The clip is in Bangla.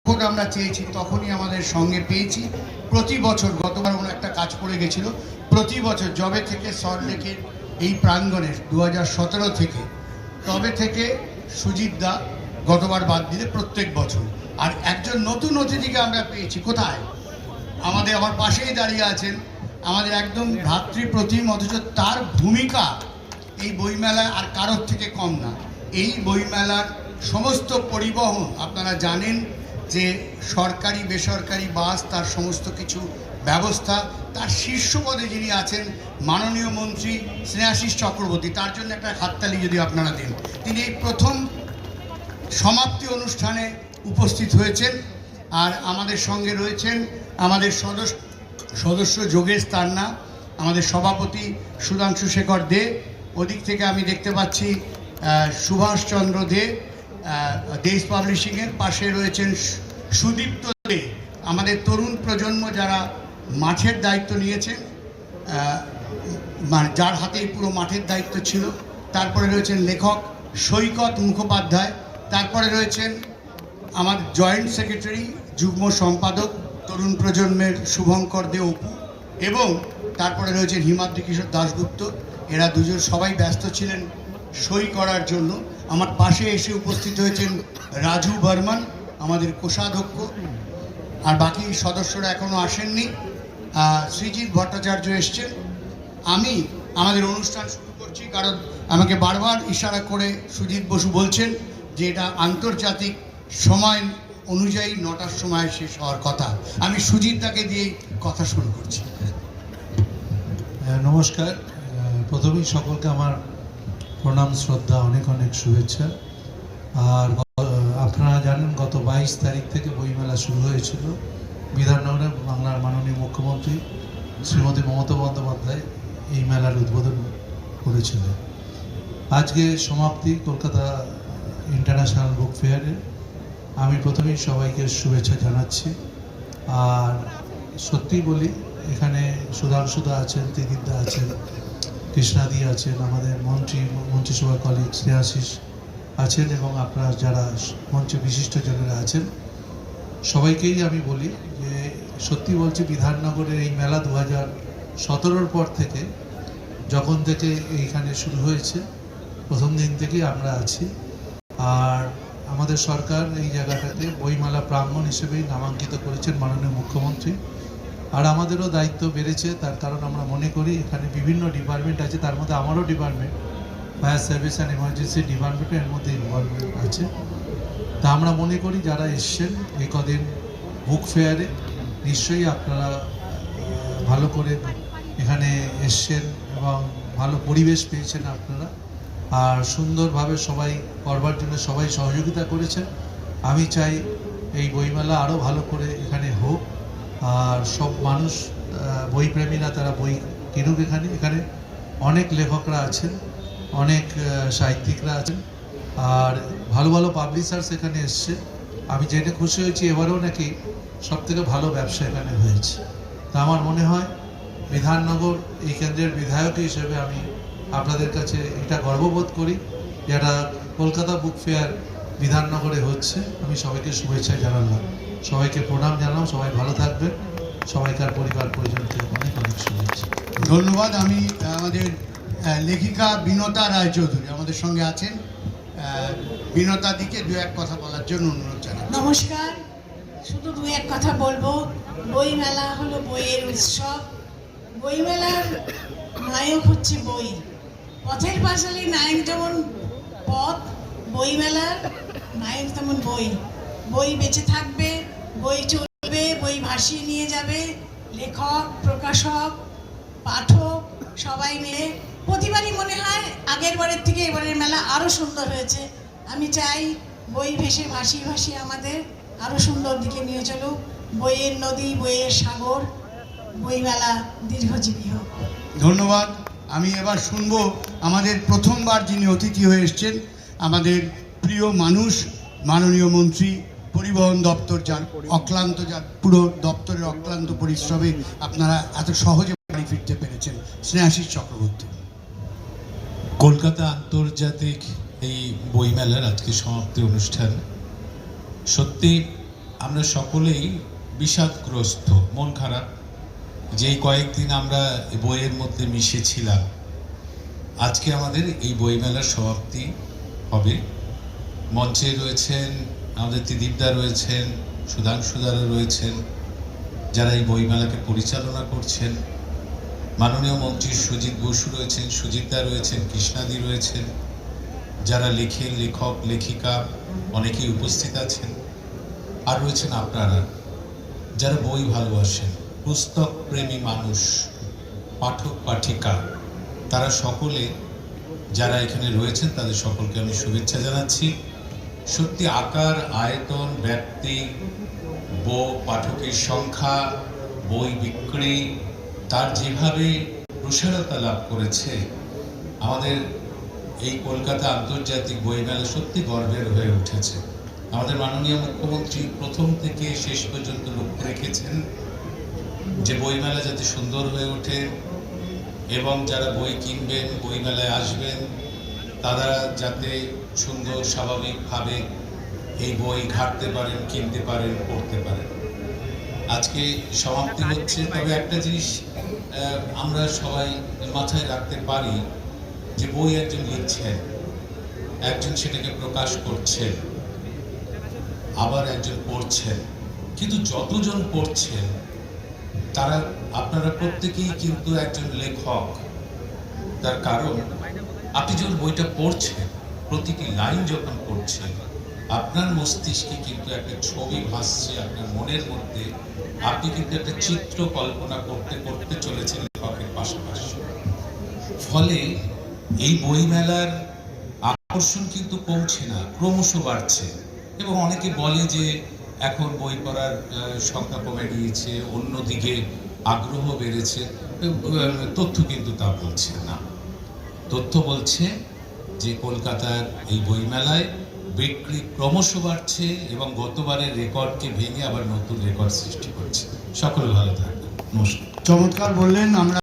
যখন আমরা চেয়েছি তখনই আমাদের সঙ্গে পেয়েছি। প্রতি বছর, গতবার ওনার একটা কাজ পড়ে গেছিল, প্রতি বছর যবে থেকে সল্টলেকের এই প্রাঙ্গণের 2017 থেকে, তবে থেকে সুজিত দা গতবার বাদ দিলে প্রত্যেক বছর। আর একজন নতুন অতিথিকে আমরা পেয়েছি। কোথায়? আমার পাশেই দাঁড়িয়ে আছেন, আমাদের একদম ভ্রাতৃপ্রতিম, অথচ তার ভূমিকা এই বইমেলায় আর কারোর থেকে কম না। এই বইমেলার সমস্ত পরিবহন আপনারা জানেন যে সরকারি বেসরকারি বাস, তার সমস্ত কিছু ব্যবস্থা, তার শীর্ষ পদে যিনি আছেন মাননীয় মন্ত্রী স্নেহাশিস চক্রবর্তী, তার জন্য একটা হাততালি যদি আপনারা দিন। তিনি এই প্রথম সমাপ্তি অনুষ্ঠানে উপস্থিত হয়েছেন। আর আমাদের সঙ্গে রয়েছেন আমাদের সদস্য যোগেশ তান্না, আমাদের সভাপতি সুধাংশু শেখর দে, ওদিক থেকে আমি দেখতে পাচ্ছি সুভাষচন্দ্র দে দেশ পাবলিশিংয়ের, পাশে রয়েছেন সুদীপ্ত দে, আমাদের তরুণ প্রজন্ম যারা মাঠের দায়িত্ব নিয়েছেন, যার হাতেই পুরো মাঠের দায়িত্ব ছিল। তারপরে রয়েছেন লেখক সৈকত মুখোপাধ্যায়, তারপরে রয়েছেন আমার জয়েন্ট সেক্রেটারি যুগ্ম সম্পাদক তরুণ প্রজন্মের শুভঙ্কর দে অপু, এবং তারপরে রয়েছেন হিমাদ্রি কিশোর দাশগুপ্ত। এরা দুজন সবাই ব্যস্ত ছিলেন সই করার জন্য। আমার পাশে এসে উপস্থিত হয়েছেন রাজু বর্মন, আমাদের কোষাধ্যক্ষ, আর বাকি সদস্যরা এখনও আসেননি। শ্রীজিৎ ভট্টাচার্য এসছেন। আমি আমাদের অনুষ্ঠান শুরু করছি, কারণ আমাকে বারবার ইশারা করে সুজিত বসু বলছেন যে এটা আন্তর্জাতিক সময় অনুযায়ী 9টার সময় শেষ হওয়ার কথা। আমি সুজিত দাকে দিয়ে কথা শুরু করছি। নমস্কার। প্রথমেই সকলকে আমার প্রণাম, শ্রদ্ধা, অনেক অনেক শুভেচ্ছা। আর আপনারা জানেন গত 22 তারিখ থেকে বইমেলা শুরু হয়েছিল বিধাননগরে। বাংলার মাননীয় মুখ্যমন্ত্রী শ্রীমতী মমতা বন্দ্যোপাধ্যায় এই মেলার উদ্বোধন করেছিলেন। আজকে সমাপ্তি কলকাতা ইন্টারন্যাশনাল বুক ফেয়ারের। আমি প্রথমেই সবাইকে শুভেচ্ছা জানাচ্ছি। আর সত্যি বলি, এখানে সুধাংশুদা আছেন, ত্রিদীপদা আছেন, কৃষ্ণাদি আছেন, আমাদের মন্ত্রিসভার কলিগ স্নেহাশিস আছেন, এবং আপনারা যারা মঞ্চে বিশিষ্টজনেরা আছেন, সবাইকেই আমি বলি যে সত্যি বলছি, বিধাননগরের এই মেলা 2017 পর থেকে, যখন থেকে এইখানে শুরু হয়েছে, প্রথম দিন থেকেই আমরা আছি। আর আমাদের সরকার এই জায়গাটাকে বইমেলা প্রাঙ্গণ হিসেবেই নামাঙ্কিত করেছেন মাননীয় মুখ্যমন্ত্রী। আর আমাদেরও দায়িত্ব বেড়েছে, তার কারণ আমরা মনে করি এখানে বিভিন্ন ডিপার্টমেন্ট আছে, তার মধ্যে আমারও department, fire service and emergency ডিপার্টমেন্টও এর মধ্যে ইনভলভমেন্ট আছে। তা আমরা মনে করি যারা এসছেন এই কদিন বুক ফেয়ারে, নিশ্চয়ই আপনারা ভালো করে এখানে এসছেন এবং ভালো পরিবেশ পেয়েছেন আপনারা। আর সুন্দরভাবে সবাই করবার জন্য সবাই সহযোগিতা করেছেন। আমি চাই এই বইমেলা আরও ভালো করে এখানে হোক, আর সব মানুষ বইপ্রেমীরা তারা বই কিনুক। এখানে অনেক লেখকরা আছেন, অনেক সাহিত্যিকরা আছেন, আর ভালো ভালো পাবলিশার্স এখানে এসছে। আমি জেনে খুশি হয়েছি এবারেও নাকি সবথেকে ভালো ব্যবসা এখানে হয়েছে। তা আমার মনে হয় বিধাননগর এই কেন্দ্রের বিধায়ক হিসেবে আমি আপনাদের কাছে এটা গর্ববোধ করি, যেটা কলকাতা বুক ফেয়ার বিধাননগরে হচ্ছে। আমি সবাইকে শুভেচ্ছা জানালাম, সবাইকে প্রণাম জানালাম। সবাই ভালো থাকবেন, সবাইকার পরিবার পরিজন থেকে অনেক অনেক শুভেচ্ছা। ধন্যবাদ। আমি আমাদের লেখিকা বিনতা রায়চৌধুরী আমাদের সঙ্গে আছেন। বিনতা দিকে দু এক কথা বলার জন্য অনুরোধ জানাই। নমস্কার। শুধু দু এক কথা বলবো। বইমেলা হলো বইয়ের উৎসব। বইমেলার নায়ক হচ্ছে বই। পথের পাঁচালী নায়ক যেমন পথ, বইমেলার নায়ক তেমন বই। বই বেঁচে থাকবে, বই চলবে, বই ভাসিয়ে নিয়ে যাবে লেখক, প্রকাশক, পাঠক সবাই মিলে। প্রতিবারই মনে হয় আগের বারের থেকে এবারের মেলা আরও সুন্দর হয়েছে। আমি চাই বই ভেসে ভাসিয়ে ভাসিয়ে আমাদের আরও সুন্দর দিকে নিয়ে চলুক। বইয়ের নদী, বইয়ের সাগর, বইমেলা দীর্ঘজীবী হোক। ধন্যবাদ। আমি এবার শুনবো আমাদের প্রথমবার যিনি অতিথি হয়ে এসছেন, আমাদের প্রিয় মানুষ, মাননীয় মন্ত্রী পরিবহন দপ্তর, যার অক্লান্ত, যার পুরো দপ্তরের অক্লান্ত পরিশ্রমে আপনারা এত সহজে বাড়ি ফিরতে পেরেছেন, স্নেহাশিস চক্রবর্তী। কলকাতা আন্তর্জাতিক এই বইমেলার আজকে সমাপ্তি অনুষ্ঠান। সত্যি আমরা সকলেই বিষাদগ্রস্ত, মন খারাপ। যেই কয়েকদিন আমরা এই বইয়ের মধ্যে মিশেছিলাম, আজকে আমাদের এই বইমেলার সমাপ্তি হবে। মঞ্চে রয়েছেন আমাদের ত্রিদীপদা, রয়েছেন সুধাংশুদারা, রয়েছেন যারা এই বইমেলাকে পরিচালনা করছেন। মাননীয় মন্ত্রী সুজিত বসু রয়েছেন, সুজিতদা রয়েছেন, কৃষ্ণাদি রয়েছেন, যারা লেখেন, লেখক লেখিকা অনেকেই উপস্থিত আছেন। আর রয়েছেন আপনারা যারা বই ভালোবাসেন, পুস্তক প্রেমী মানুষ, পাঠক পাঠিকা, তারা সকলে যারা এখানে রয়েছেন তাদের সকলকে আমি শুভেচ্ছা জানাচ্ছি। সত্যি আকার, আয়তন, ব্যাপ্তি, পাঠকের সংখ্যা, বই বিক্রি তার যেভাবে প্রসারতা লাভ করেছে, আমাদের এই কলকাতা আন্তর্জাতিক বইমেলা সত্যি গর্বের হয়ে উঠেছে। আমাদের মাননীয় মুখ্যমন্ত্রী প্রথম থেকে শেষ পর্যন্ত লক্ষ্য রেখেছেন যে বইমেলা যাতে সুন্দর হয়ে ওঠে এবং যারা বই কিনবেন, বইমেলায় আসবেন, তারা যাতে সুন্দর স্বাভাবিকভাবে এই বই ঘাঁটতে পারেন, কিনতে পারেন, পড়তে পারেন। আজকে সমাপ্তি হচ্ছে, তবে একটা জিনিস আমরা সবাই মাথায় রাখতে পারি যে বই একজন লিখছেন, একজন সেটাকে প্রকাশ করছেন, আবার একজন পড়ছেন। কিন্তু যতজন পড়ছেন তারা আপনারা প্রত্যেকেই কিন্তু একজন লেখক। তার কারণ আপনি যখন বইটা পড়ছেন, প্রতিটি লাইন যখন পড়ছেন, আপনার মস্তিষ্কে কিন্তু একটা ছবি ভাসছে আপনার মনের মধ্যে। আপনি কিন্তু একটা চিত্র কল্পনা করতে করতে চলেছেন লেখকের পাশাপাশি। ফলে এই বইমেলার আকর্ষণ কিন্তু কমছে না, ক্রমশ বাড়ছে। এবং অনেকে বলে যে এখন বই পড়ার সংখ্যা কমে গিয়েছে, অন্যদিকে আগ্রহ বেড়েছে। তথ্য কিন্তু তা বলছে না। তথ্য বলছে যে কলকাতার এই বইমেলায় বিক্রি ক্রমশ বাড়ছে এবং গতবারের রেকর্ডকে ভেঙে আবার নতুন রেকর্ড সৃষ্টি করছে। সকলে ভালো থাকবেন, নমস্কার। চমৎকার বললেন। আমরা